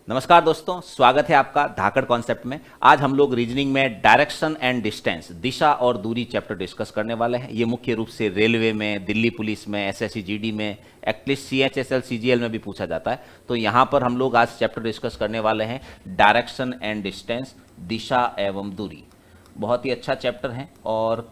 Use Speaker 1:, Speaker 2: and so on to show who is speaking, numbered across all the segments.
Speaker 1: नमस्कार दोस्तों, स्वागत है आपका धाकड़ कॉन्सेप्ट में। आज हम लोग रीजनिंग में डायरेक्शन एंड डिस्टेंस, दिशा और दूरी चैप्टर डिस्कस करने वाले हैं। ये मुख्य रूप से रेलवे में, दिल्ली पुलिस में, एसएससी जीडी में, एटलीस्ट सीएचएसएल सीजीएल में भी पूछा जाता है। तो यहाँ पर हम लोग आज चैप्टर डिस्कस करने वाले हैं डायरेक्शन एंड डिस्टेंस, दिशा एवं दूरी। बहुत ही अच्छा चैप्टर है और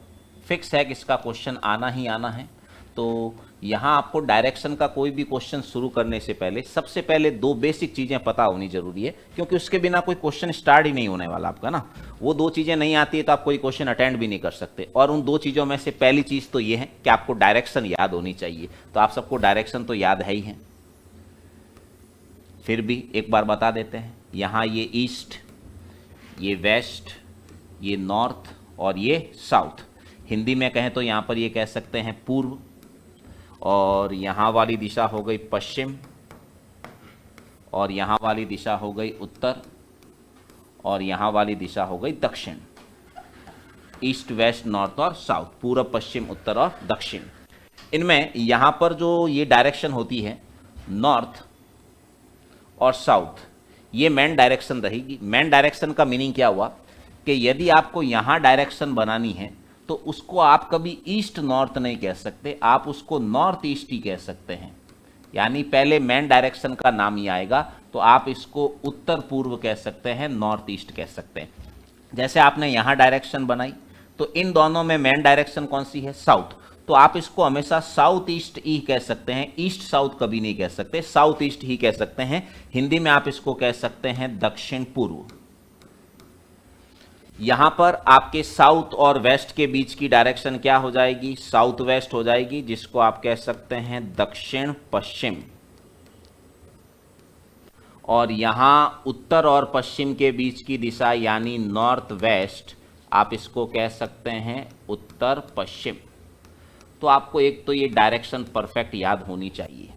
Speaker 1: फिक्स है कि इसका क्वेश्चन आना ही आना है। तो यहाँ आपको डायरेक्शन का कोई भी क्वेश्चन शुरू करने से पहले सबसे पहले दो बेसिक चीज़ें पता होनी जरूरी है, क्योंकि उसके बिना कोई क्वेश्चन स्टार्ट ही नहीं होने वाला आपका ना। वो दो चीज़ें नहीं आती है तो आप कोई क्वेश्चन अटेंड भी नहीं कर सकते। और उन दो चीज़ों में से पहली चीज़ तो ये है कि आपको डायरेक्शन याद होनी चाहिए। तो आप सबको डायरेक्शन तो याद है ही है, फिर भी एक बार बता देते हैं। यहाँ ये ईस्ट, ये वेस्ट, ये नॉर्थ और ये साउथ। हिंदी में कहें तो यहाँ पर ये कह सकते हैं पूर्व, और यहाँ वाली दिशा हो गई पश्चिम, और यहाँ वाली दिशा हो गई उत्तर, और यहाँ वाली दिशा हो गई दक्षिण। ईस्ट, वेस्ट, नॉर्थ और साउथ, पूर्व, पश्चिम, उत्तर और दक्षिण। इनमें यहाँ पर जो ये डायरेक्शन होती है नॉर्थ और साउथ, ये मेन डायरेक्शन रहेगी। मेन डायरेक्शन का मीनिंग क्या हुआ कि यदि आपको यहाँ डायरेक्शन बनानी है तो उसको आप कभी ईस्ट नॉर्थ नहीं कह सकते, आप उसको नॉर्थ ईस्ट ही कह सकते हैं। यानी पहले मेन डायरेक्शन का नाम ही आएगा, तो आप इसको उत्तर पूर्व कह सकते हैं, नॉर्थ ईस्ट कह सकते हैं। जैसे आपने यहाँ डायरेक्शन बनाई तो इन दोनों में मेन डायरेक्शन कौन सी है? साउथ। तो आप इसको हमेशा साउथ ईस्ट ही कह सकते हैं, ईस्ट साउथ कभी नहीं कह सकते, साउथ ईस्ट ही कह सकते हैं। हिंदी में आप इसको कह सकते हैं दक्षिण पूर्व। यहां पर आपके साउथ और वेस्ट के बीच की डायरेक्शन क्या हो जाएगी? साउथ वेस्ट हो जाएगी, जिसको आप कह सकते हैं दक्षिण पश्चिम। और यहां उत्तर और पश्चिम के बीच की दिशा यानी नॉर्थ वेस्ट, आप इसको कह सकते हैं उत्तर पश्चिम। तो आपको एक तो ये डायरेक्शन परफेक्ट याद होनी चाहिए,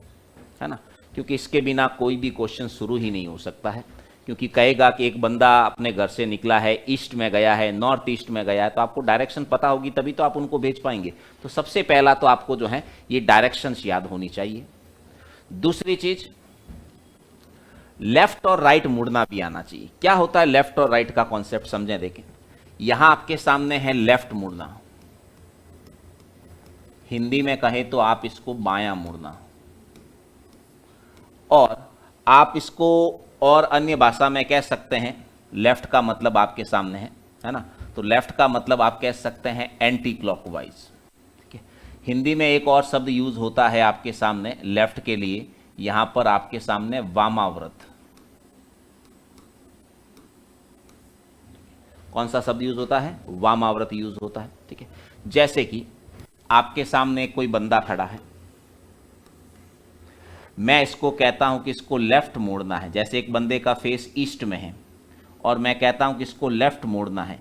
Speaker 1: है ना, क्योंकि इसके बिना कोई भी क्वेश्चन शुरू ही नहीं हो सकता है। क्योंकि कहेगा कि एक बंदा अपने घर से निकला है, ईस्ट में गया है, नॉर्थ ईस्ट में गया है, तो आपको डायरेक्शन पता होगी तभी तो आप उनको भेज पाएंगे। तो सबसे पहला तो आपको जो है ये डायरेक्शंस याद होनी चाहिए। दूसरी चीज, लेफ्ट और राइट मुड़ना भी आना चाहिए। क्या होता है लेफ्ट और राइट का कॉन्सेप्ट समझें, देखें। यहां आपके सामने है लेफ्ट मुड़ना, हिंदी में कहे तो आप इसको बायां मुड़ना, और आप इसको और अन्य भाषा में कह सकते हैं, लेफ्ट का मतलब आपके सामने है ना, तो लेफ्ट का मतलब आप कह सकते हैं एंटी क्लॉकवाइज। ठीक है। हिंदी में एक और शब्द यूज होता है आपके सामने लेफ्ट के लिए, यहां पर आपके सामने वामाव्रत। कौन सा शब्द यूज होता है? वामाव्रत यूज होता है। ठीक है। जैसे कि आपके सामने कोई बंदा खड़ा है, मैं इसको कहता हूं कि इसको लेफ्ट मोड़ना है। जैसे एक बंदे का फेस ईस्ट में है और मैं कहता हूं कि इसको लेफ्ट मोड़ना है,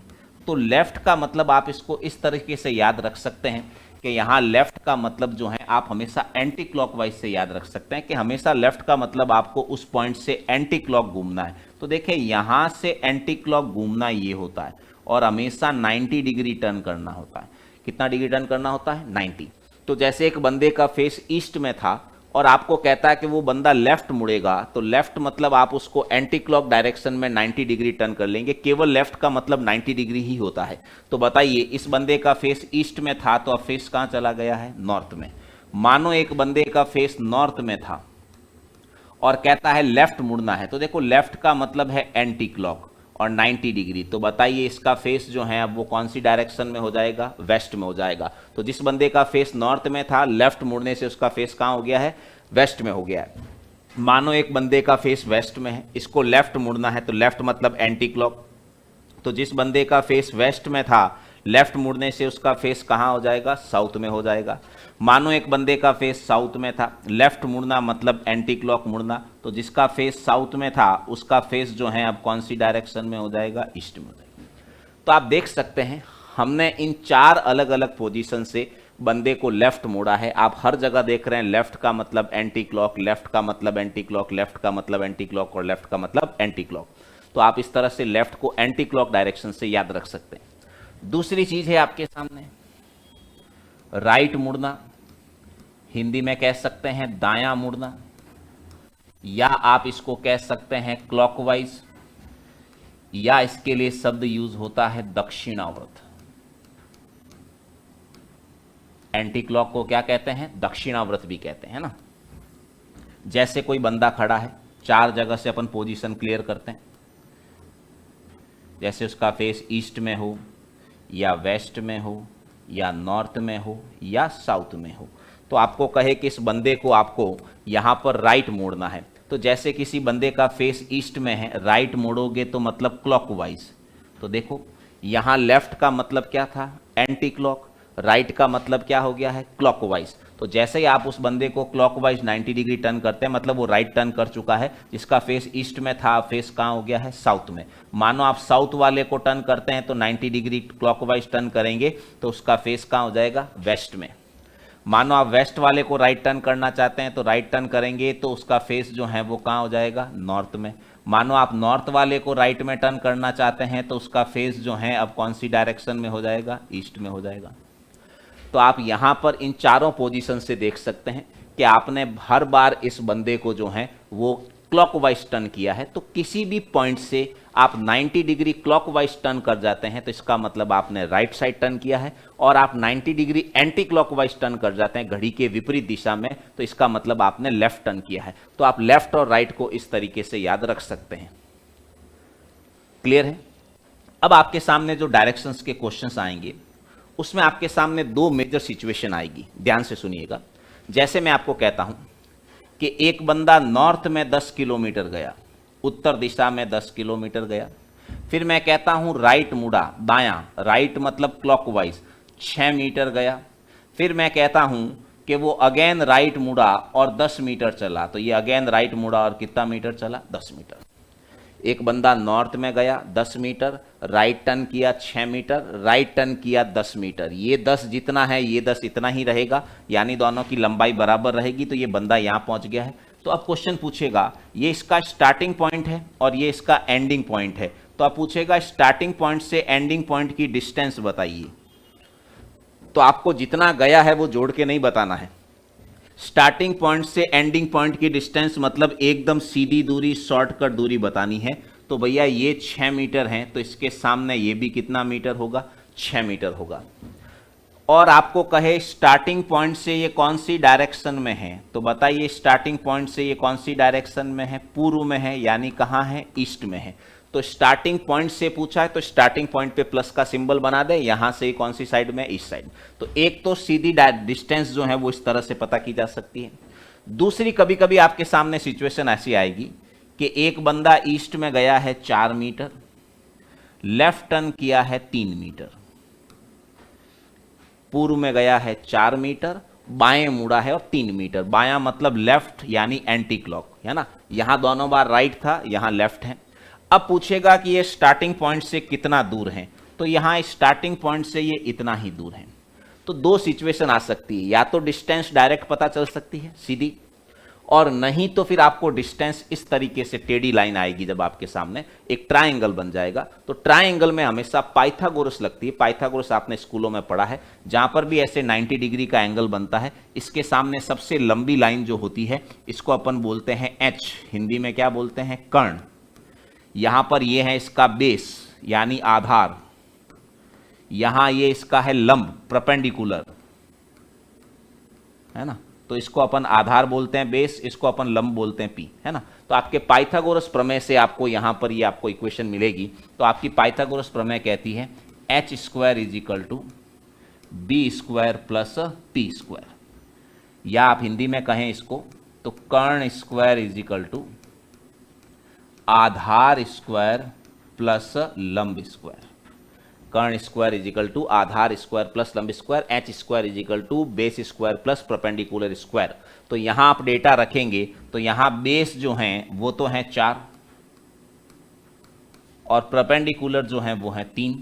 Speaker 1: तो लेफ्ट का मतलब आप इसको इस तरीके से याद रख सकते हैं कि यहां लेफ्ट का मतलब जो है आप हमेशा एंटी क्लॉकवाइज से याद रख सकते हैं कि हमेशा लेफ्ट का मतलब आपको उस पॉइंट से एंटी क्लॉक घूमना है। तो देखिए यहां से एंटी क्लॉक घूमना ये होता है, और हमेशा 90 डिग्री टर्न करना होता है। कितना डिग्री टर्न करना होता है? 90। तो जैसे एक बंदे का फेस ईस्ट में था और आपको कहता है कि वो बंदा लेफ्ट मुड़ेगा, तो लेफ्ट मतलब आप उसको एंटी क्लॉक डायरेक्शन में 90 डिग्री टर्न कर लेंगे। केवल लेफ्ट का मतलब 90 डिग्री ही होता है। तो बताइए, इस बंदे का फेस ईस्ट में था तो अब फेस कहां चला गया है? नॉर्थ में। मानो एक बंदे का फेस नॉर्थ में था और कहता है लेफ्ट मुड़ना है, तो देखो लेफ्ट का मतलब है एंटी क्लॉक और 90 डिग्री। तो बताइए इसका फेस जो है अब वो कौन सी डायरेक्शन में हो जाएगा? वेस्ट में हो जाएगा। तो जिस बंदे का फेस नॉर्थ में था, लेफ्ट मुड़ने से उसका फेस कहां हो गया है? वेस्ट में हो गया है। मानो एक बंदे का फेस वेस्ट में है, इसको लेफ्ट मुड़ना है, तो लेफ्ट मतलब एंटी क्लॉक। तो जिस बंदे का फेस वेस्ट में था, लेफ्ट मुड़ने से उसका फेस कहां हो जाएगा? साउथ में हो जाएगा। मानो एक बंदे का फेस साउथ में था, लेफ्ट मुड़ना मतलब एंटी क्लॉक मुड़ना, तो जिसका फेस साउथ में था उसका फेस जो है अब कौन सी डायरेक्शन में हो जाएगा? ईस्ट में हो जाएगा। तो आप देख सकते हैं हमने इन चार अलग अलग पोजीशन से बंदे को लेफ्ट मोड़ा है। आप हर जगह देख रहे हैं लेफ्ट का मतलब एंटी क्लॉक, लेफ्ट का मतलब एंटी क्लॉक, लेफ्ट का मतलब एंटी क्लॉक और लेफ्ट का मतलब एंटी क्लॉक। तो आप इस तरह से लेफ्ट को एंटी क्लॉक डायरेक्शन से याद रख सकते हैं। दूसरी चीज है आपके सामने राइट मुड़ना, हिंदी में कह सकते हैं दायां मुड़ना। या आप इसको कह सकते हैं क्लॉकवाइज, या इसके लिए शब्द यूज होता है दक्षिणावर्त। एंटी क्लॉक को क्या कहते हैं? दक्षिणावर्त भी कहते हैं ना। जैसे कोई बंदा खड़ा है, चार जगह से अपन पोजीशन क्लियर करते हैं, जैसे उसका फेस ईस्ट में हो या वेस्ट में हो या नॉर्थ में हो या साउथ में हो, तो आपको कहे कि इस बंदे को आपको यहाँ पर राइट मोड़ना है। तो जैसे किसी बंदे का फेस ईस्ट में है, राइट मोड़ोगे तो मतलब क्लॉकवाइज। तो देखो यहाँ लेफ्ट का मतलब क्या था? Anti clock. राइट का मतलब क्या हो गया है? क्लॉकवाइज। तो जैसे ही आप उस बंदे को क्लॉकवाइज 90 डिग्री टर्न करते हैं, मतलब वो राइट टर्न कर चुका है। जिसका फेस ईस्ट में था, फेस कहाँ हो गया है? साउथ में। मानो आप साउथ वाले को टर्न करते हैं तो 90 डिग्री क्लॉकवाइज टर्न करेंगे तो उसका फेस कहाँ हो जाएगा? वेस्ट में। मानो आप वेस्ट वाले को राइट टर्न करना चाहते हैं तो राइट टर्न करेंगे तो उसका फेस जो है वो कहाँ हो जाएगा? नॉर्थ में। मानो आप नॉर्थ वाले को राइट में टर्न करना चाहते हैं तो उसका फेस जो है अब कौन सी डायरेक्शन में हो जाएगा? ईस्ट में हो जाएगा। तो आप यहाँ पर इन चारों पोजीशन से देख सकते हैं कि आपने हर बार इस बंदे को जो है वो क्लॉकवाइज टर्न किया है। तो किसी भी पॉइंट से आप 90 डिग्री क्लॉकवाइज टर्न कर जाते हैं तो इसका मतलब आपने राइट साइड टर्न किया है, और आप 90 डिग्री एंटी क्लॉकवाइज टर्न कर जाते हैं घड़ी के विपरीत दिशा में तो इसका मतलब आपने लेफ्ट टर्न किया है। तो आप लेफ्ट और राइट को इस तरीके से याद रख सकते हैं। क्लियर है? अब आपके सामने जो डायरेक्शंस के क्वेश्चंस आएंगे उसमें आपके सामने दो मेजर सिचुएशन आएगी, ध्यान से सुनिएगा। जैसे मैं आपको कहता हूं कि एक बंदा नॉर्थ में 10 किलोमीटर गया, उत्तर दिशा में 10 किलोमीटर गया, फिर मैं कहता हूं राइट मुड़ा, दायां, राइट मतलब क्लॉकवाइज 6 मीटर गया, फिर मैं कहता हूं कि वो अगेन राइट मुड़ा और 10 मीटर चला, तो ये अगेन राइट मुड़ा और कितना मीटर चला? 10 मीटर। एक बंदा नॉर्थ में गया 10 मीटर, राइट टर्न किया 6 मीटर, राइट टर्न किया 10 मीटर। ये 10 जितना है ये 10 इतना ही रहेगा, यानी दोनों की लंबाई बराबर रहेगी। तो ये बंदा यहां पहुंच गया है। तो अब क्वेश्चन पूछेगा, ये इसका स्टार्टिंग पॉइंट है और ये इसका एंडिंग पॉइंट है। तो अब पूछेगा स्टार्टिंग पॉइंट से एंडिंग पॉइंट की डिस्टेंस बताइए। तो आपको जितना गया है वो जोड़ के नहीं बताना है। स्टार्टिंग पॉइंट से एंडिंग पॉइंट की डिस्टेंस मतलब एकदम सीधी दूरी, शॉर्टकट दूरी बतानी है। तो भैया ये 6 मीटर है, तो इसके सामने ये भी कितना मीटर होगा? 6 मीटर होगा। और आपको कहे स्टार्टिंग पॉइंट से ये कौन सी डायरेक्शन में है, तो बताइए स्टार्टिंग पॉइंट से ये कौन सी डायरेक्शन में है? पूर्व में है, यानी कहाँ है? ईस्ट में है। तो स्टार्टिंग पॉइंट से पूछा है तो स्टार्टिंग पॉइंट पे प्लस का सिंबल बना दे, यहां से कौन सी साइड में? East side. तो एक तो सीधी डिस्टेंस जो है वो इस तरह से पता की जा सकती है। दूसरी, कभी कभी आपके सामने सिचुएशन ऐसी आएगी कि एक बंदा ईस्ट में गया है 4 मीटर, लेफ्ट टर्न किया है 3 मीटर, पूर्व में गया है 4 मीटर, बाएं मुड़ा है और 3 मीटर। बायां मतलब लेफ्ट, यानी एंटी क्लॉक है ना। यहां दोनों बार राइट था, यहां लेफ्ट है। अब पूछेगा कि ये स्टार्टिंग पॉइंट से कितना दूर है, तो यहां स्टार्टिंग पॉइंट से ये इतना ही दूर है। तो दो सिचुएशन आ सकती है, या तो डिस्टेंस डायरेक्ट पता चल सकती है सीधी, और नहीं तो फिर आपको डिस्टेंस इस तरीके से टेढ़ी लाइन आएगी जब आपके सामने एक ट्रायंगल बन जाएगा। तो ट्रायंगल में हमेशा पाइथागोरस लगती है। पाइथागोरस आपने स्कूलों में पढ़ा है, जहां पर भी ऐसे 90 डिग्री का एंगल बनता है, इसके सामने सबसे लंबी लाइन जो होती है इसको अपन बोलते हैं एच, हिंदी में क्या बोलते हैं? कर्ण। यहां पर ये है इसका बेस, यानी आधार। यहां ये इसका है लंब, परपेंडिकुलर, है ना। तो इसको अपन आधार बोलते हैं बेस, इसको अपन लंब बोलते हैं पी, है ना। तो आपके पाइथागोरस प्रमेय से आपको यहां पर ये आपको इक्वेशन मिलेगी। तो आपकी पाइथागोरस प्रमेय कहती है H square is equal to B square plus P square, या आप हिंदी में कहें इसको तो कर्ण स्क्वायर इज इक्वल टू आधार स्क्वायर प्लस लंब स्क्वायर। कर्ण स्क्वायर इज इक्वल टू आधार स्क्वायर प्लस लंब square, H square is equal to base square plus perpendicular square. तो यहां आप डेटा रखेंगे तो यहां बेस जो हैं वो तो हैं 4 और परपेंडिकुलर जो हैं वो हैं 3।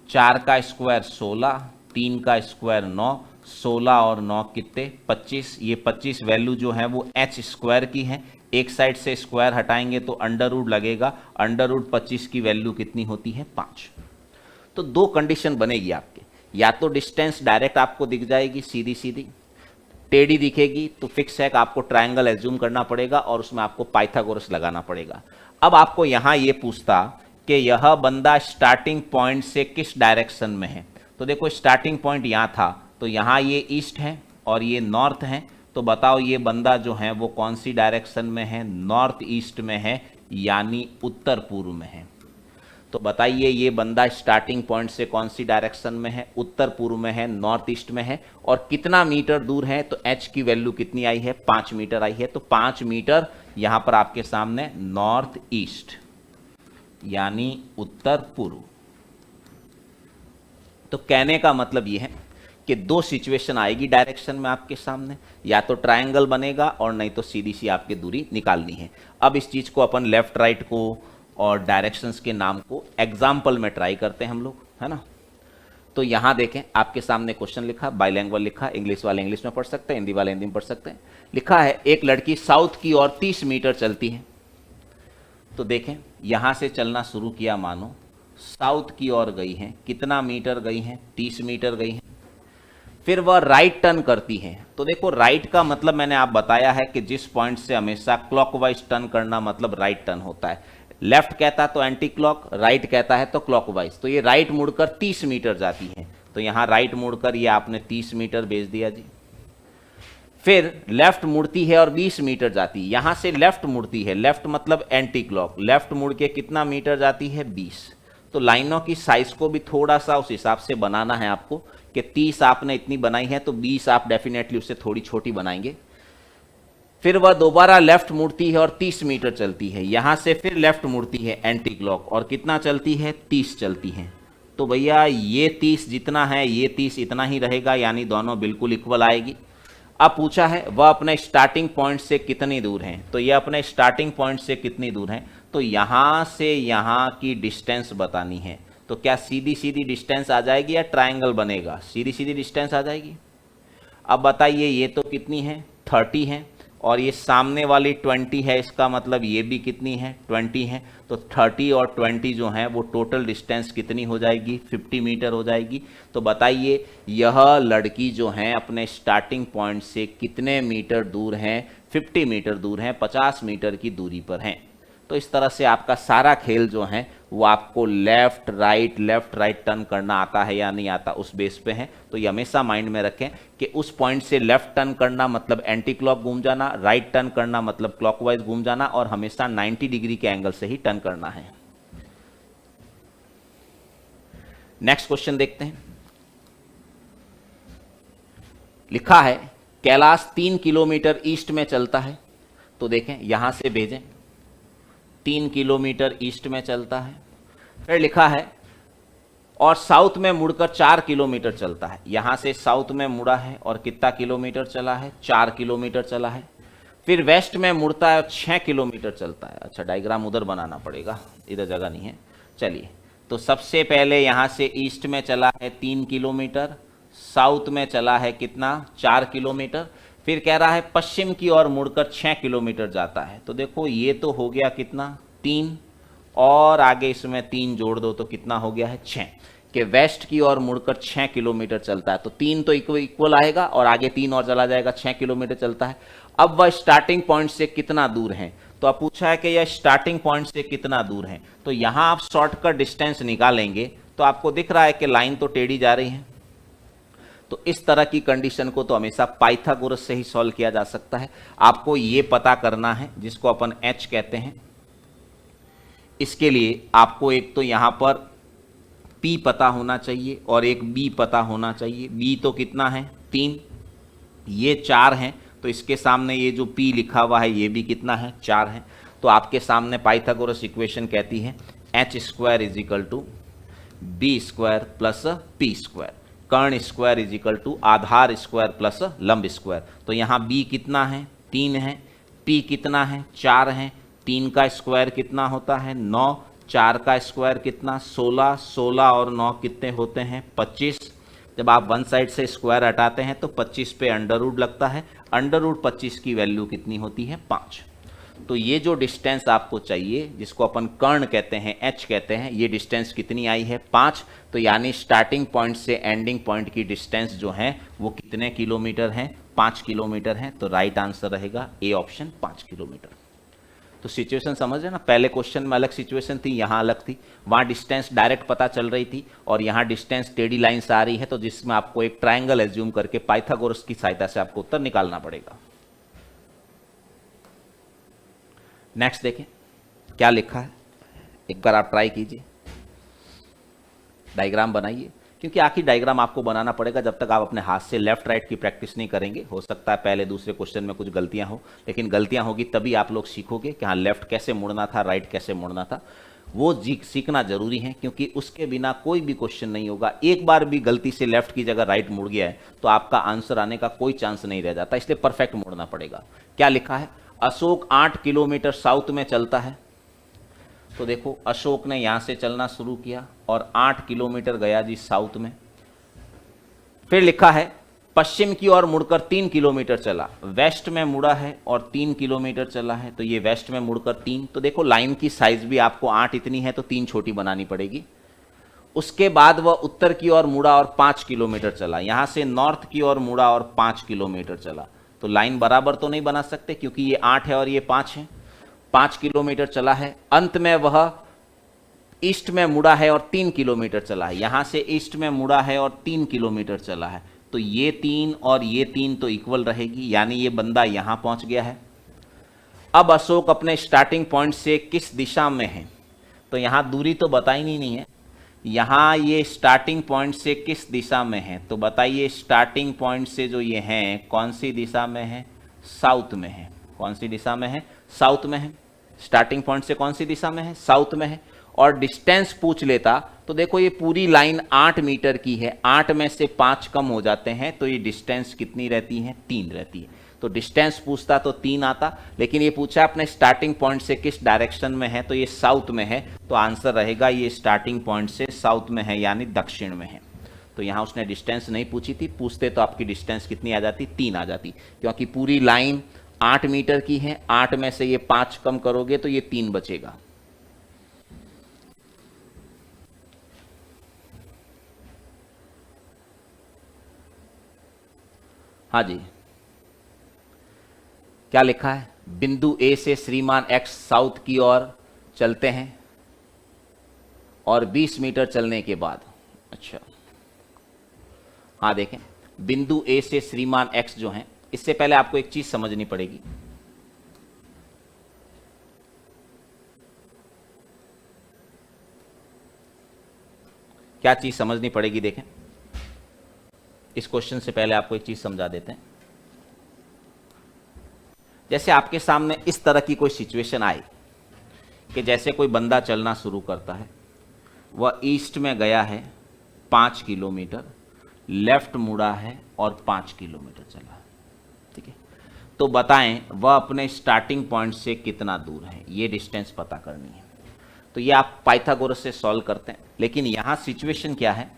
Speaker 1: 4 का स्क्वायर 16, 3 का स्क्वायर 9, 16 और 9 कितने? 25। ये 25 वैल्यू जो है वो एच स्क्वायर की है। एक साइड से स्क्वायर हटाएंगे तो अंडर रूट लगेगा, अंडर रूट 25 की वैल्यू कितनी होती है? 5। तो दो कंडीशन बनेगी आपके, या तो डिस्टेंस डायरेक्ट आपको दिख जाएगी सीधी सीधी, टेढ़ी दिखेगी तो फिक्स है कि आपको ट्रायंगल एज्यूम करना पड़ेगा और उसमें आपको पाइथागोरस लगाना पड़ेगा। अब आपको यहां ये पूछता कि यह बंदा स्टार्टिंग पॉइंट से किस डायरेक्शन में है, तो देखो स्टार्टिंग पॉइंट यहाँ था, तो यहाँ ये ईस्ट है और ये नॉर्थ है, तो बताओ ये बंदा जो है वो कौन सी डायरेक्शन में है, नॉर्थ ईस्ट में है यानी उत्तर पूर्व में है। तो बताइए ये बंदा स्टार्टिंग पॉइंट से कौन सी डायरेक्शन में है, उत्तर पूर्व में है, नॉर्थ ईस्ट में है, और कितना मीटर दूर है, तो h की वैल्यू कितनी आई है, 5 मीटर आई है। तो 5 मीटर यहां पर आपके सामने नॉर्थ ईस्ट यानी उत्तर पूर्व। तो कहने का मतलब यह है कि दो सिचुएशन आएगी डायरेक्शन में आपके सामने, या तो ट्रायंगल बनेगा और नहीं तो सीधी सी आपकी दूरी निकालनी है। अब इस चीज को अपन लेफ्ट राइट को और डायरेक्शंस के नाम को एग्जाम्पल में ट्राई करते हैं हम लोग, है ना। तो यहां देखें आपके सामने क्वेश्चन लिखा, बाइलैंग्वेज लिखा, इंग्लिश वाले इंग्लिश में पढ़ सकते हैं, हिंदी वाले हिंदी में पढ़ सकते हैं। लिखा है एक लड़की साउथ की ओर 30 मीटर चलती है। तो देखें यहां से चलना शुरू किया, मानो साउथ की ओर गई है, कितना मीटर गई है, 30 मीटर गई है। फिर वह राइट टर्न करती है। तो देखो राइट का मतलब मैंने आप बताया है कि जिस पॉइंट से हमेशा क्लॉकवाइज टर्न करना मतलब राइट टर्न होता है। लेफ्ट कहता तो एंटी क्लॉक, राइट कहता है तो क्लॉकवाइज। तो ये राइट मुड़कर 30 मीटर जाती है, तो यहां राइट मुड़कर ये आपने 30 मीटर भेज दिया जी। फिर लेफ्ट मुड़ती है और 20 मीटर जाती है, यहां से लेफ्ट मुड़ती है, लेफ्ट मतलब एंटी क्लॉक, लेफ्ट मुड़ के कितना मीटर जाती है, 20। तो लाइनों की साइज को भी थोड़ा सा उस हिसाब से बनाना है आपको कि 30 आपने इतनी बनाई है तो 20 आप डेफिनेटली उससे थोड़ी छोटी बनाएंगे। फिर वह दोबारा लेफ्ट मुड़ती है और 30 मीटर चलती है, यहां से फिर लेफ्ट मुड़ती है एंटी क्लॉक और कितना चलती है, 30 चलती है। तो भैया ये 30 जितना है ये 30 इतना ही रहेगा, यानी दोनों बिल्कुल इक्वल आएगी। अब पूछा है वह अपने स्टार्टिंग पॉइंट से कितनी दूर है, तो ये अपने स्टार्टिंग पॉइंट से कितनी दूर है, तो यहां से यहां की डिस्टेंस बतानी है। तो क्या सीधी सीधी डिस्टेंस आ जाएगी या ट्रायंगल बनेगा, सीधी सीधी डिस्टेंस आ जाएगी। अब बताइए ये तो कितनी है, 30 है, और ये सामने वाली 20 है, इसका मतलब ये भी कितनी है, 20 है। तो 30 और 20 जो है वो टोटल डिस्टेंस कितनी हो जाएगी, 50 मीटर हो जाएगी। तो बताइए यह लड़की जो है अपने स्टार्टिंग पॉइंट से कितने मीटर दूर है, 50 मीटर दूर है, 50 मीटर की दूरी पर हैं। तो इस तरह से आपका सारा खेल जो है वो आपको लेफ्ट राइट टर्न करना आता है या नहीं आता उस बेस पे है। तो ये हमेशा माइंड में रखें कि उस पॉइंट से लेफ्ट टर्न करना मतलब एंटी क्लॉक घूम जाना, राइट टर्न करना मतलब क्लॉकवाइज घूम जाना, और हमेशा 90 डिग्री के एंगल से ही टर्न करना है। नेक्स्ट क्वेश्चन देखते हैं। लिखा है कैलाश 3 किलोमीटर ईस्ट में चलता है। तो देखें यहां से भेजें, 3 किलोमीटर ईस्ट में चलता है। फिर लिखा है और साउथ में मुड़कर 4 किलोमीटर चलता है। यहां से साउथ में मुड़ा है और कितना किलोमीटर चला है, 4 किलोमीटर चला है। फिर वेस्ट में मुड़ता है और 6 किलोमीटर चलता है। अच्छा डायग्राम उधर बनाना पड़ेगा, इधर जगह नहीं है। चलिए तो सबसे पहले यहां से ईस्ट में चला है 3 किलोमीटर, साउथ में चला है कितना, 4 किलोमीटर। फिर कह रहा है पश्चिम की ओर मुड़कर 6 किलोमीटर जाता है। तो देखो ये तो हो गया कितना, 3, और आगे इसमें 3 जोड़ दो तो कितना हो गया है, 6। कि वेस्ट की ओर मुड़कर 6 किलोमीटर चलता है। तो 3 तो इक्वल आएगा और आगे 3 और चला जाएगा, 6 किलोमीटर चलता है। अब वह स्टार्टिंग पॉइंट से कितना दूर है, तो अब पूछा है कि यह स्टार्टिंग पॉइंट से कितना दूर है। तो यहां आप शॉर्टकट डिस्टेंस निकालेंगे तो आपको दिख रहा है कि लाइन तो टेढ़ी जा रही है। तो इस तरह की कंडीशन को तो हमेशा पाइथागोरस से ही सॉल्व किया जा सकता है। आपको यह पता करना है जिसको अपन h कहते हैं। इसके लिए आपको एक तो यहां पर p पता होना चाहिए और एक b पता होना चाहिए। b तो कितना है, 3, ये 4 है, तो इसके सामने ये जो p लिखा हुआ है ये भी कितना है, 4 है। तो आपके सामने पाइथागोरस इक्वेशन कहती है h² = b² प्लस p², कर्ण स्क्वायर = आधार स्क्वायर प्लस लंब स्क्वायर। तो यहाँ b कितना है, 3 है, p कितना है, 4 है, 3 का स्क्वायर कितना होता है, 9, 4 का स्क्वायर कितना, 16, 16 और 9 कितने होते हैं, 25। जब आप वन साइड से स्क्वायर हटाते हैं तो 25 पे अंडर रूट लगता है, अंडर रूट 25 की वैल्यू कितनी होती है, 5। तो ये जो डिस्टेंस आपको चाहिए, जिसको अपन कर्ण कहते हैं, एच कहते हैं, ये डिस्टेंस कितनी आई है? 5। तो यानी स्टार्टिंग पॉइंट से एंडिंग पॉइंट की डिस्टेंस जो है वो कितने किलोमीटर है? 5 किलोमीटर है। तो राइट आंसर रहेगा ए ऑप्शन, 5 किलोमीटर। तो सिचुएशन समझ रहे ना, पहले क्वेश्चन में अलग सिचुएशन थी, यहाँ अलग थी। वहाँ डिस्टेंस डायरेक्ट पता चल रही थी और यहाँ डिस्टेंस टेढ़ी लाइन से आ रही है, तो जिसमें आपको एक ट्रायंगल एज्यूम करके पाइथागोरस की सहायता से आपको उत्तर निकालना पड़ेगा। नेक्स्ट देखें क्या लिखा है, एक बार आप ट्राई कीजिए, डायग्राम बनाइए, क्योंकि आखिर डायग्राम आपको बनाना पड़ेगा जब तक आप अपने हाथ से लेफ्ट राइट की प्रैक्टिस नहीं करेंगे। हो सकता है पहले दूसरे क्वेश्चन में कुछ गलतियां हो, लेकिन गलतियां होगी तभी आप लोग सीखोगे कि हाँ लेफ्ट कैसे मुड़ना था, राइट कैसे मुड़ना था। वो सीखना जरूरी है, क्योंकि उसके बिना कोई भी क्वेश्चन नहीं होगा। एक बार भी गलती से लेफ्ट की जगह राइट मुड़ गया है तो आपका आंसर आने का कोई चांस नहीं रह जाता, इसलिए परफेक्ट मुड़ना पड़ेगा। क्या लिखा है? अशोक 8 किलोमीटर साउथ में चलता है। तो देखो अशोक ने यहां से चलना शुरू किया और 8 किलोमीटर गया जी साउथ में। फिर लिखा है पश्चिम की ओर मुड़कर 3 किलोमीटर चला, वेस्ट में मुड़ा है और 3 किलोमीटर चला है, तो ये वेस्ट में मुड़कर 3। तो देखो लाइन की साइज भी आपको 8 इतनी है तो 3 छोटी बनानी पड़ेगी। उसके बाद वह उत्तर की ओर मुड़ा और 5 किलोमीटर चला, यहां से नॉर्थ की ओर मुड़ा और 5 किलोमीटर चला। तो लाइन बराबर तो नहीं बना सकते क्योंकि ये 8 है और ये 5 है। 5 किलोमीटर चला है, अंत में वह ईस्ट में मुड़ा है और 3 किलोमीटर चला है, यहां से ईस्ट में मुड़ा है और 3 किलोमीटर चला है। तो ये 3 और ये 3 तो इक्वल रहेगी, यानी ये बंदा यहां पहुंच गया है। अब अशोक अपने स्टार्टिंग पॉइंट से किस दिशा में है? तो यहां दूरी तो बताई नहीं है, यहां ये स्टार्टिंग पॉइंट से किस दिशा में है? तो बताइए स्टार्टिंग पॉइंट से जो ये है कौन सी दिशा में है? साउथ में है। कौन सी दिशा में है? साउथ में है। स्टार्टिंग पॉइंट से कौन सी दिशा में है? साउथ में है। और डिस्टेंस पूछ लेता तो देखो ये पूरी लाइन 8 मीटर की है, 8 में से 5 कम हो जाते हैं तो ये डिस्टेंस कितनी रहती है? 3 रहती है। तो डिस्टेंस पूछता तो 3 आता, लेकिन ये पूछा अपने स्टार्टिंग पॉइंट से किस डायरेक्शन में है, तो ये साउथ में है। तो आंसर रहेगा ये स्टार्टिंग पॉइंट से साउथ में है, यानी दक्षिण में है। तो यहाँ उसने डिस्टेंस नहीं पूछी थी, पूछते तो आपकी डिस्टेंस कितनी आ जाती? 3 आ जाती, क्योंकि पूरी लाइन 8 मीटर की है, 8 में से ये 5 कम करोगे तो ये 3 बचेगा। हाँ जी, क्या लिखा है? बिंदु ए से श्रीमान एक्स साउथ की ओर चलते हैं और 20 मीटर चलने के बाद, अच्छा हाँ देखें, बिंदु ए से श्रीमान एक्स जो है, इससे पहले आपको एक चीज समझनी पड़ेगी। क्या चीज समझनी पड़ेगी? देखें, इस क्वेश्चन से पहले आपको एक चीज समझा देते हैं। जैसे आपके सामने इस तरह की कोई सिचुएशन आए कि जैसे कोई बंदा चलना शुरू करता है, वह ईस्ट में गया है 5 किलोमीटर, लेफ्ट मुड़ा है और 5 किलोमीटर चला है, ठीक है। तो बताएं वह अपने स्टार्टिंग पॉइंट से कितना दूर है, ये डिस्टेंस पता करनी है। तो ये आप पाइथागोरस से सॉल्व करते हैं, लेकिन यहाँ सिचुएशन क्या है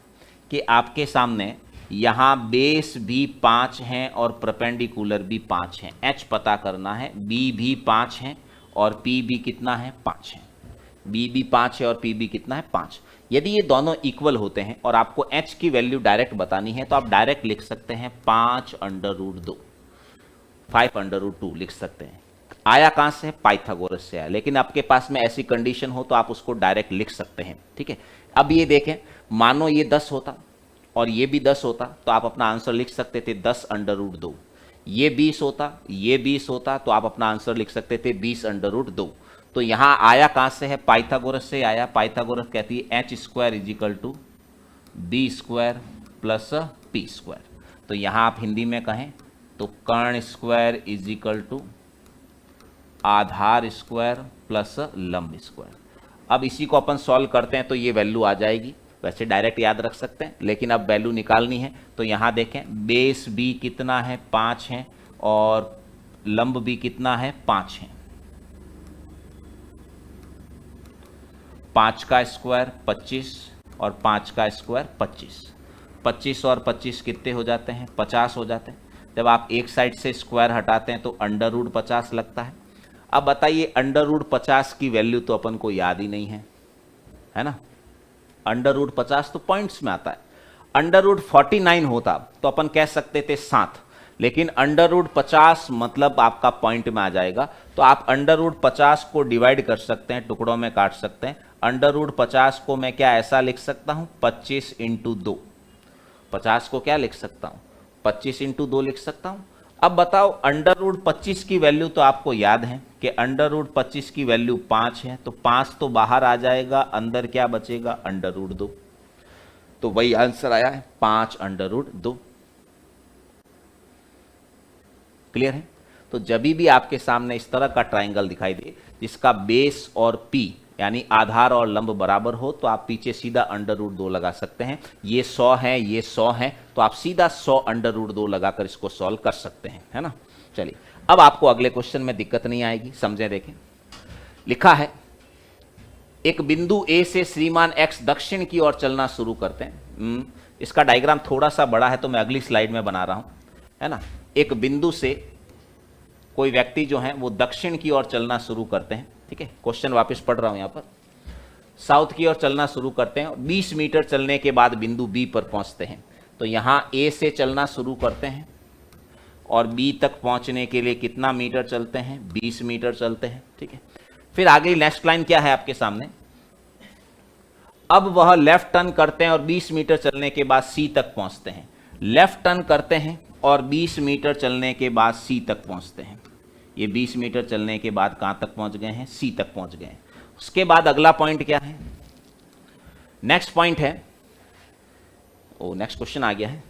Speaker 1: कि आपके सामने यहाँ बेस भी 5 हैं और परपेंडिकुलर भी 5 हैं। एच पता करना है, बी भी 5 हैं और पी भी कितना है? 5 है। बी भी 5 है और पी भी कितना है? 5। यदि ये दोनों इक्वल होते हैं और आपको एच की वैल्यू डायरेक्ट बतानी है तो आप डायरेक्ट लिख सकते हैं 5√2, 5√2 लिख सकते हैं। आया कहाँ से? पाइथागोरस से आया, लेकिन आपके पास में ऐसी कंडीशन हो तो आप उसको डायरेक्ट लिख सकते हैं, ठीक है। अब ये देखें, मानो ये 10 होता और ये भी 10 होता तो आप अपना आंसर लिख सकते थे 10√2। ये 20 होता, ये 20 होता तो आप अपना आंसर लिख सकते थे 20√2। तो यहाँ आया कहाँ से है? पाइथागोरस से आया। पाइथागोरस कहती है h² = b² + p²। तो यहाँ आप हिंदी में कहें तो कर्ण स्क्वायर = आधार स्क्वायर प्लस लंब स्क्वायर। अब इसी को अपन सॉल्व करते हैं तो ये वैल्यू आ जाएगी। वैसे डायरेक्ट याद रख सकते हैं, लेकिन अब वैल्यू निकालनी है। तो यहाँ देखें, बेस भी कितना है? 5 है और लंब भी कितना है? 5 है। 5 का स्क्वायर 25 और 5 का स्क्वायर 25। 25 और 25 कितने हो जाते हैं? 50 हो जाते हैं। जब आप एक साइड से स्क्वायर हटाते हैं तो √50 लगता है। अब बताइए अंडर रूट 50 की वैल्यू तो अपन को याद ही नहीं है ना। अंडर रूट 50 तो पॉइंट्स में आता है। अंडर रूट 49 होता तो अपन कह सकते थे 7, लेकिन अंडर रूट 50 मतलब आपका पॉइंट में आ जाएगा, तो आप अंडर रूट 50 को डिवाइड कर सकते हैं, टुकड़ों में काट सकते हैं। अंडर रूट 50 को मैं क्या ऐसा लिख सकता हूं, 25 इंटू 2। 50 को क्या लिख सकता हूं, 25 इंटू 2 लिख सकता हूं। अब बताओ अंडर रूट 25 की वैल्यू तो आपको याद है कि अंडर रूट 25 की वैल्यू 5 है, तो 5 तो बाहर आ जाएगा, अंदर क्या बचेगा, अंडर रूट 2। तो वही आंसर आया है 5 अंडर रूट 2। क्लियर है। तो जब भी आपके सामने इस तरह का ट्राइंगल दिखाई दे जिसका बेस और पी यानी आधार और लंब बराबर हो, तो आप पीछे सीधा अंडर रूट 2 लगा सकते हैं। ये 100 है, ये 100 है, तो आप सीधा 100 अंडर रूट 2 लगाकर इसको सॉल्व कर सकते हैं, है ना। चलिए अब आपको अगले क्वेश्चन में दिक्कत नहीं आएगी, समझें। देखें, लिखा है एक बिंदु ए से श्रीमान एक्स दक्षिण की ओर चलना शुरू करते हैं। इसका डायग्राम थोड़ा सा बड़ा है तो मैं अगली स्लाइड में बना रहा हूं, है ना। एक बिंदु से कोई व्यक्ति जो है वो दक्षिण की ओर चलना शुरू करते हैं, ठीक है। क्वेश्चन वापस पढ़ रहा हूं यहां पर। साउथ की ओर चलना शुरू करते हैं, 20 मीटर चलने के बाद बिंदु बी पर पहुंचते हैं। तो यहां ए से चलना शुरू करते हैं और बी तक पहुंचने के लिए कितना मीटर चलते हैं, 20 मीटर चलते हैं, ठीक है। फिर आगे नेक्स्ट लाइन क्या है आपके सामने, अब वह लेफ्ट टर्न करते हैं और 20 मीटर चलने के बाद सी तक पहुंचते हैं। लेफ्ट टर्न करते हैं और 20 मीटर चलने के बाद सी तक पहुंचते हैं। ये 20 मीटर चलने के बाद कहां तक पहुंच गए हैं, सी तक पहुंच गए हैं। उसके बाद अगला पॉइंट क्या है, नेक्स्ट पॉइंट है, नेक्स्ट क्वेश्चन आ गया है।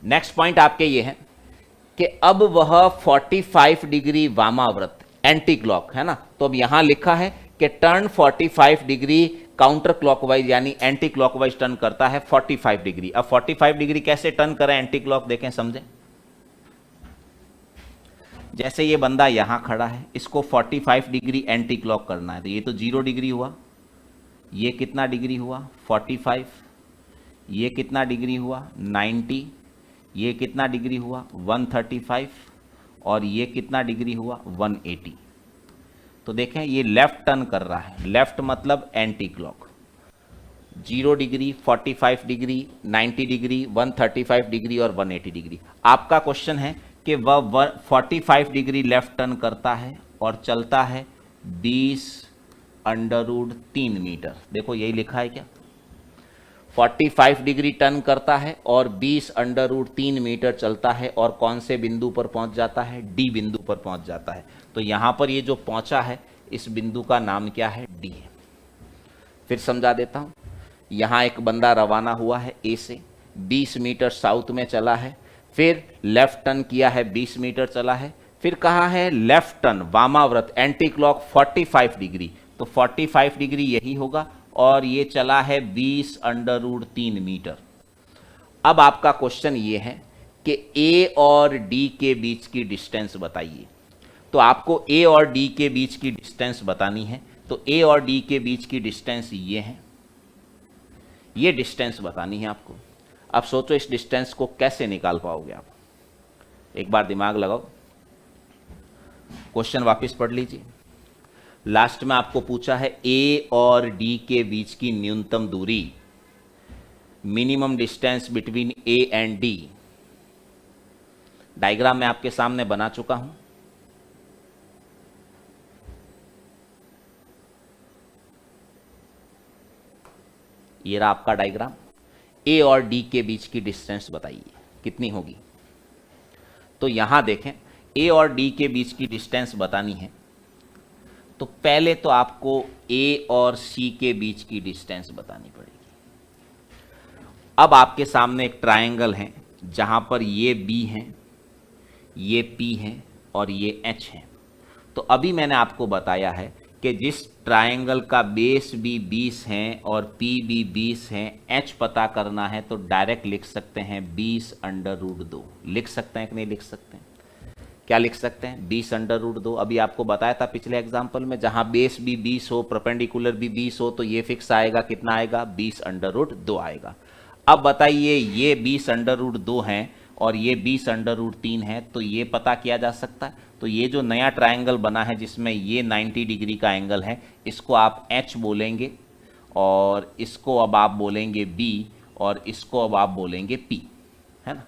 Speaker 1: नेक्स्ट पॉइंट आपके ये है कि अब वह 45 डिग्री वामाव्रत एंटी क्लॉक, है ना। तो अब यहां लिखा है कि टर्न 45 डिग्री काउंटर क्लॉकवाइज यानी एंटी क्लॉकवाइज टर्न करता है 45 डिग्री। अब 45 डिग्री कैसे टर्न करें एंटी क्लॉक, देखें समझें। जैसे ये बंदा यहां खड़ा है, इसको 45 डिग्री एंटी क्लॉक करना है, तो ये तो 0 डिग्री हुआ, ये कितना डिग्री हुआ 45, ये कितना डिग्री हुआ 90, ये कितना डिग्री हुआ 135 और ये कितना डिग्री हुआ 180। तो देखें ये लेफ्ट टर्न कर रहा है, लेफ्ट मतलब anti clock. 0 degree, 45 degree, 90 degree, 135 degree और 180 डिग्री। आपका क्वेश्चन है कि वह 45 डिग्री लेफ्ट टर्न करता है और चलता है 20 अंडर रूट 3 मीटर। देखो यही लिखा है क्या, 45 डिग्री टर्न करता है और 20 अंडर रूट 3 मीटर चलता है और कौन से बिंदु पर पहुंच जाता है, डी बिंदु पर पहुंच जाता है। तो यहां पर ये जो पहुंचा है इस बिंदु का नाम क्या है, डी है। फिर समझा देता हूं, यहां एक बंदा रवाना हुआ है ए से, 20 मीटर साउथ में चला है, फिर लेफ्ट टर्न किया है, 20 मीटर चला है, फिर कहा है लेफ्ट टर्न वामाव्रत एंटी क्लॉक 45 डिग्री, तो 45 डिग्री यही होगा और ये चला है 20 अंडर रूट 3 मीटर। अब आपका क्वेश्चन ये है कि ए और डी के बीच की डिस्टेंस बताइए। तो आपको ए और डी के बीच की डिस्टेंस बतानी है, तो ए और डी के बीच की डिस्टेंस ये है, ये डिस्टेंस बतानी है आपको। अब सोचो इस डिस्टेंस को कैसे निकाल पाओगे आप, एक बार दिमाग लगाओ। क्वेश्चन वापस पढ़ लीजिए। लास्ट में आपको पूछा है ए और डी के बीच की न्यूनतम दूरी, minimum distance between A and D. Diagram मैं आपके सामने बना चुका हूं, ये रहा आपका डायग्राम। ए और डी के बीच की डिस्टेंस बताइए कितनी होगी। तो यहां देखें ए और डी के बीच की डिस्टेंस बतानी है, तो पहले तो आपको ए और सी के बीच की डिस्टेंस बतानी पड़ेगी। अब आपके सामने एक ट्रायंगल है जहां पर ये बी है, ये पी है और ये एच है। तो अभी मैंने आपको बताया है कि जिस ट्रायंगल का बेस भी 20 है और पी भी 20 है, एच पता करना है तो डायरेक्ट लिख सकते हैं 20 अंडर रूट 2। लिख सकते हैं कि नहीं लिख सकते हैं, क्या लिख सकते हैं 20 अंडर रूट 2। अभी आपको बताया था पिछले एग्जाम्पल में, जहां बेस भी 20 हो, परपेंडिकुलर भी 20 हो, तो ये फिक्स आएगा, कितना आएगा 20 अंडर रूट 2 आएगा। अब बताइए ये 20 अंडर रूट 2 हैं और ये 20√3 है, तो ये पता किया जा सकता है। तो ये जो नया ट्रायंगल बना है जिसमें ये 90 डिग्री का एंगल है, इसको आप H बोलेंगे और इसको अब आप बोलेंगे B और इसको अब आप बोलेंगे P, है ना।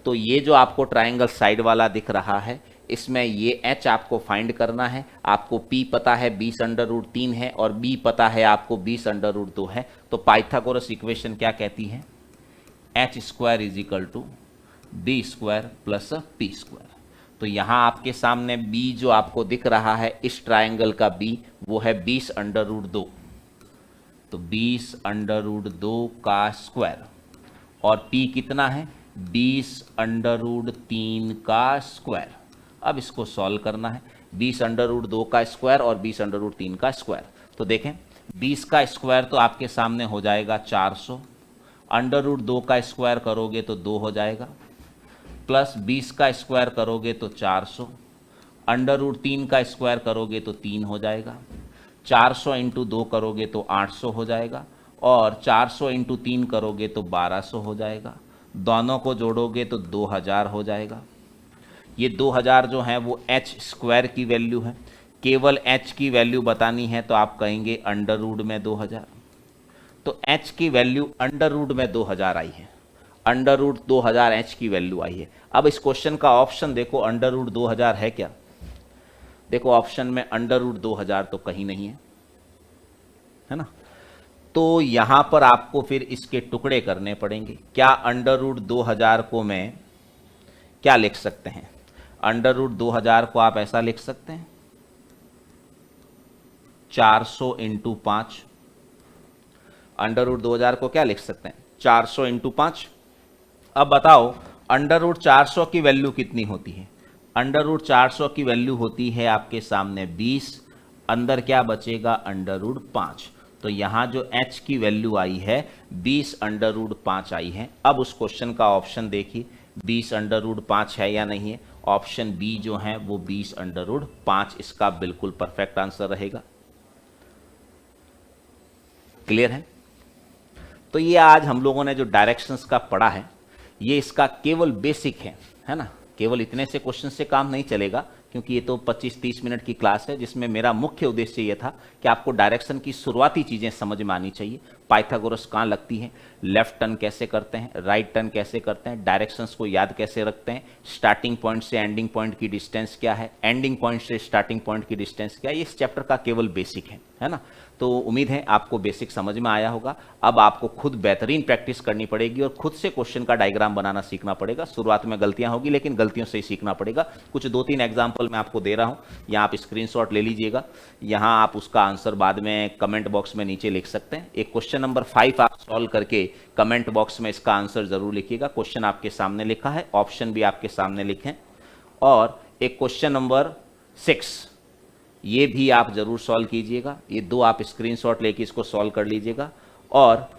Speaker 1: तो ये जो आपको ट्रायंगल साइड वाला दिख रहा है, इसमें ये H आपको फाइंड करना है। आपको P पता है 20√3 है और B पता है आपको 20√2 है। तो पाइथागोरस इक्वेशन क्या कहती है? H² = B² + P²। तो यहाँ आपके सामने B जो आपको दिख रहा है इस ट्रायंगल का B, वो है 20√2। तो 20√2 का स्क्वायर, और P कितना है? 20√3 का स्क्वायर। अब इसको सॉल्व करना है। 20√2 का स्क्वायर और 20√3 का स्क्वायर। तो देखें 20 का स्क्वायर तो आपके सामने हो जाएगा 400, √2 का स्क्वायर करोगे तो 2 हो जाएगा, प्लस 20 का स्क्वायर करोगे तो 400, √3 का स्क्वायर करोगे तो 3 हो जाएगा, 400 × 2 करोगे तो 800 हो जाएगा, और 400 × 3 करोगे तो 1200 हो जाएगा। दोनों को जोड़ोगे तो 2000 हो जाएगा। ये 2000 जो है वो H² की वैल्यू है। केवल H की वैल्यू बतानी है तो आप कहेंगे अंडर रूट में 2000। तो H की वैल्यू अंडर रूट में 2000 आई है। √2000 H की वैल्यू आई है। अब इस क्वेश्चन का ऑप्शन देखो, √2000 है क्या? देखो ऑप्शन में √2000 तो कहीं नहीं है ना। तो यहां पर आपको फिर इसके टुकड़े करने पड़ेंगे। क्या √2000 को मैं क्या लिख सकते हैं? √2000 को आप ऐसा लिख सकते हैं 400 × 5। √2000 को क्या लिख सकते हैं? 400 × 5। अब बताओ √400 की वैल्यू कितनी होती है? √400 की वैल्यू होती है आपके सामने 20, अंदर क्या बचेगा? √5। तो यहाँ जो H की वैल्यू आई है 20 √5 आई है। अब उस क्वेश्चन का ऑप्शन देखिए, 20 √5 है या नहीं है। ऑप्शन बी जो है वो 20 √5 इसका बिल्कुल परफेक्ट आंसर रहेगा। क्लियर है? तो ये आज हम लोगों ने जो डायरेक्शंस का पढ़ा है ये इसका केवल बेसिक है ना। केवल इतने से क्वेश्चन से काम नहीं चलेगा, क्योंकि ये तो 25-30 मिनट की क्लास है जिसमें मेरा मुख्य उद्देश्य ये था कि आपको डायरेक्शन की शुरुआती चीज़ें समझ में आनी चाहिए। पाइथागोरस कहाँ लगती है, लेफ्ट टर्न कैसे करते हैं, राइट टर्न कैसे करते हैं, डायरेक्शंस को याद कैसे रखते हैं, स्टार्टिंग पॉइंट से एंडिंग पॉइंट की डिस्टेंस क्या है, एंडिंग पॉइंट से स्टार्टिंग पॉइंट की डिस्टेंस क्या है। ये इस चैप्टर का केवल बेसिक है ना। तो उम्मीद है आपको बेसिक समझ में आया होगा। अब आपको खुद बेहतरीन प्रैक्टिस करनी पड़ेगी और खुद से क्वेश्चन का डायग्राम बनाना सीखना पड़ेगा। शुरुआत में गलतियां होगी लेकिन गलतियों से ही सीखना पड़ेगा। कुछ 2-3 एग्जाम्पल मैं आपको दे रहा हूं, यहाँ आप स्क्रीनशॉट ले लीजिएगा। यहाँ आप उसका आंसर बाद में कमेंट बॉक्स में नीचे लिख सकते हैं। एक क्वेश्चन नंबर 5 आप सॉल्व करके कमेंट बॉक्स में इसका आंसर जरूर लिखिएगा। क्वेश्चन आपके सामने लिखा है, ऑप्शन भी आपके सामने लिखें। और एक क्वेश्चन नंबर 6 ये भी आप जरूर सॉल्व कीजिएगा। ये 2 आप स्क्रीनशॉट लेके इसको सॉल्व कर लीजिएगा। और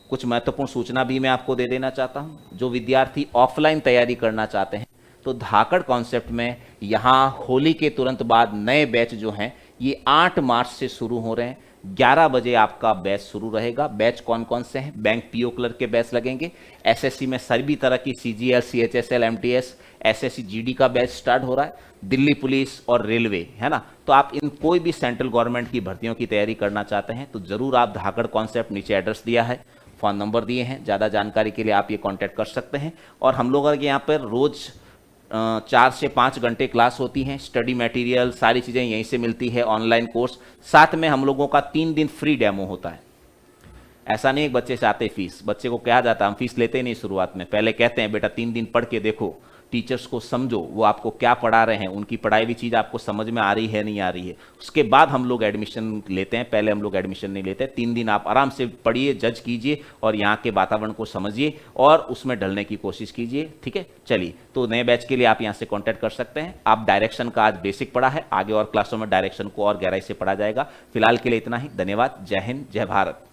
Speaker 1: कुछ महत्वपूर्ण सूचना भी मैं आपको दे देना चाहता हूं। जो विद्यार्थी ऑफलाइन तैयारी करना चाहते हैं तो धाकड़ कॉन्सेप्ट में यहाँ होली के तुरंत बाद नए बैच जो हैं ये 8 मार्च से शुरू हो रहे हैं। 11 बजे आपका बैच शुरू रहेगा। बैच कौन कौन से हैं? बैंक पीओ क्लर्क के बैच लगेंगे, एसएससी में सभी तरह की CGL, CHSL, MTS, SSC GD का बैच स्टार्ट हो रहा है, दिल्ली पुलिस और रेलवे, है ना। तो आप इन कोई भी सेंट्रल गवर्नमेंट की भर्तियों की तैयारी करना चाहते हैं तो जरूर आप धाकड़ कॉन्सेप्ट, नीचे एड्रेस दिया है, फ़ोन नंबर दिए हैं, ज़्यादा जानकारी के लिए आप ये कॉन्टैक्ट कर सकते हैं। और हम लोगों के यहाँ पर रोज़ 4 से 5 घंटे क्लास होती हैं। स्टडी मटेरियल सारी चीज़ें यहीं से मिलती है, ऑनलाइन कोर्स। साथ में हम लोगों का 3 दिन फ्री डेमो होता है। ऐसा नहीं एक बच्चे से आते फीस, बच्चे को कहा जाता है हम फीस लेते नहीं शुरुआत में, पहले कहते हैं बेटा 3 दिन पढ़ के देखो, टीचर्स को समझो वो आपको क्या पढ़ा रहे हैं, उनकी पढ़ाई हुई चीज़ आपको समझ में आ रही है नहीं आ रही है, उसके बाद हम लोग एडमिशन लेते हैं। पहले हम लोग एडमिशन नहीं लेते। 3 दिन आप आराम से पढ़िए, जज कीजिए और यहाँ के वातावरण को समझिए और उसमें ढलने की कोशिश कीजिए। ठीक है, चलिए। तो नए बैच के लिए आप यहाँ से कॉन्टैक्ट कर सकते हैं। आप डायरेक्शन का आज बेसिक पढ़ा है, आगे और क्लासों में डायरेक्शन को और गहराई से पढ़ा जाएगा। फिलहाल के लिए इतना ही। धन्यवाद। जय हिंद, जय भारत।